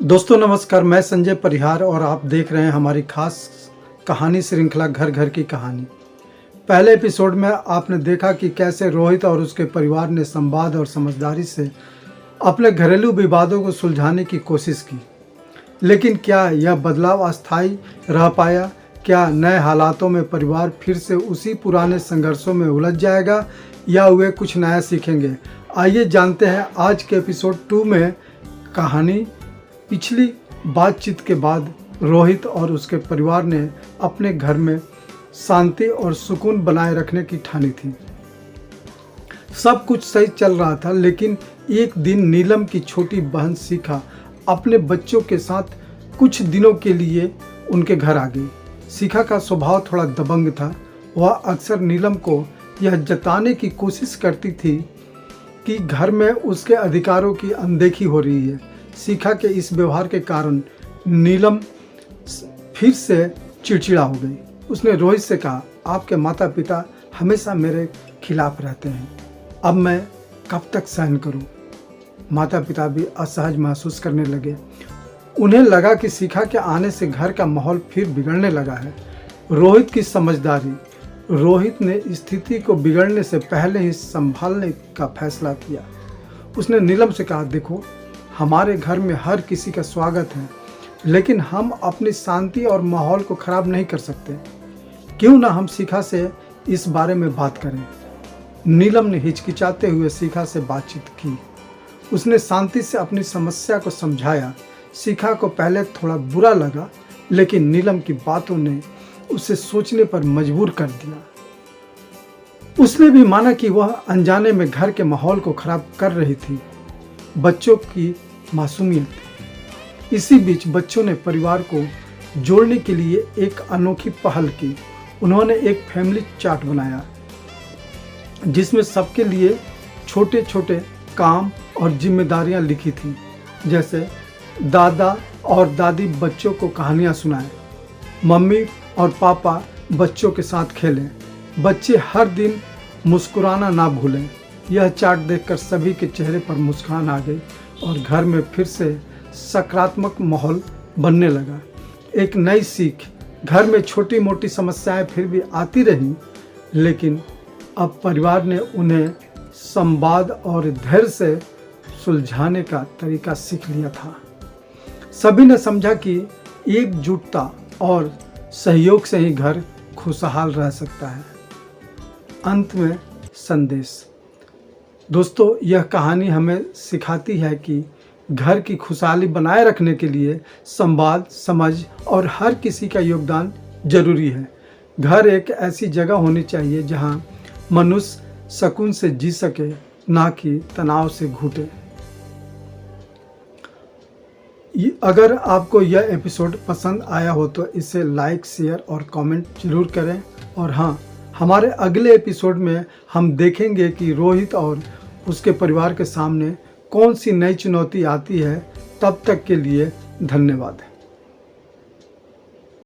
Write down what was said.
दोस्तों नमस्कार, मैं संजय परिहार और आप देख रहे हैं हमारी खास कहानी श्रृंखला घर घर की कहानी। पहले एपिसोड में आपने देखा कि कैसे रोहित और उसके परिवार ने संवाद और समझदारी से अपने घरेलू विवादों को सुलझाने की कोशिश की। लेकिन क्या यह बदलाव अस्थायी रह पाया? क्या नए हालातों में परिवार फिर से उसी पुराने संघर्षों में उलझ जाएगा या वे कुछ नया सीखेंगे? आइए जानते हैं आज के एपिसोड 2 में कहानी। पिछली बातचीत के बाद रोहित और उसके परिवार ने अपने घर में शांति और सुकून बनाए रखने की ठानी थी। सब कुछ सही चल रहा था, लेकिन एक दिन नीलम की छोटी बहन शिखा अपने बच्चों के साथ कुछ दिनों के लिए उनके घर आ गई। शिखा का स्वभाव थोड़ा दबंग था। वह अक्सर नीलम को यह जताने की कोशिश करती थी कि घर में उसके अधिकारों की अनदेखी हो रही है। शिखा के इस व्यवहार के कारण नीलम फिर से चिड़चिड़ा हो गई। उसने रोहित से कहा, आपके माता पिता हमेशा मेरे खिलाफ रहते हैं, अब मैं कब तक सहन करूं? माता पिता भी असहज महसूस करने लगे। उन्हें लगा कि शिखा के आने से घर का माहौल फिर बिगड़ने लगा है। रोहित की समझदारी। रोहित ने स्थिति को बिगड़ने से पहले ही संभालने का फैसला किया। उसने नीलम से कहा, देखो, हमारे घर में हर किसी का स्वागत है, लेकिन हम अपनी शांति और माहौल को खराब नहीं कर सकते। क्यों ना हम शिखा से इस बारे में बात करें? नीलम ने हिचकिचाते हुए शिखा से बातचीत की। उसने शांति से अपनी समस्या को समझाया। शिखा को पहले थोड़ा बुरा लगा, लेकिन नीलम की बातों ने उसे सोचने पर मजबूर कर दिया। उसने भी माना कि वह अनजाने में घर के माहौल को खराब कर रही थी। बच्चों की मासूमियत। इसी बीच बच्चों ने परिवार को जोड़ने के लिए एक अनोखी पहल की। उन्होंने एक फैमिली चार्ट बनाया जिसमें सबके लिए छोटे छोटे काम और जिम्मेदारियां लिखी थी। जैसे दादा और दादी बच्चों को कहानियां सुनाएं, मम्मी और पापा बच्चों के साथ खेलें, बच्चे हर दिन मुस्कुराना ना भूलें। यह चार्ट देखकर सभी के चेहरे पर मुस्कान आ गई और घर में फिर से सकारात्मक माहौल बनने लगा। एक नई सीख। घर में छोटी मोटी समस्याएं फिर भी आती रहीं, लेकिन अब परिवार ने उन्हें संवाद और धैर्य से सुलझाने का तरीका सीख लिया था। सभी ने समझा कि एकजुटता और सहयोग से ही घर खुशहाल रह सकता है। अंत में संदेश। दोस्तों, यह कहानी हमें सिखाती है कि घर की खुशहाली बनाए रखने के लिए संवाद, समझ और हर किसी का योगदान जरूरी है। घर एक ऐसी जगह होनी चाहिए जहां मनुष्य सुकून से जी सके, ना कि तनाव से घुटे। अगर आपको यह एपिसोड पसंद आया हो तो इसे लाइक, शेयर और कमेंट जरूर करें। और हाँ, हमारे अगले एपिसोड में हम देखेंगे कि रोहित और उसके परिवार के सामने कौन सी नई चुनौती आती है। तब तक के लिए धन्यवाद।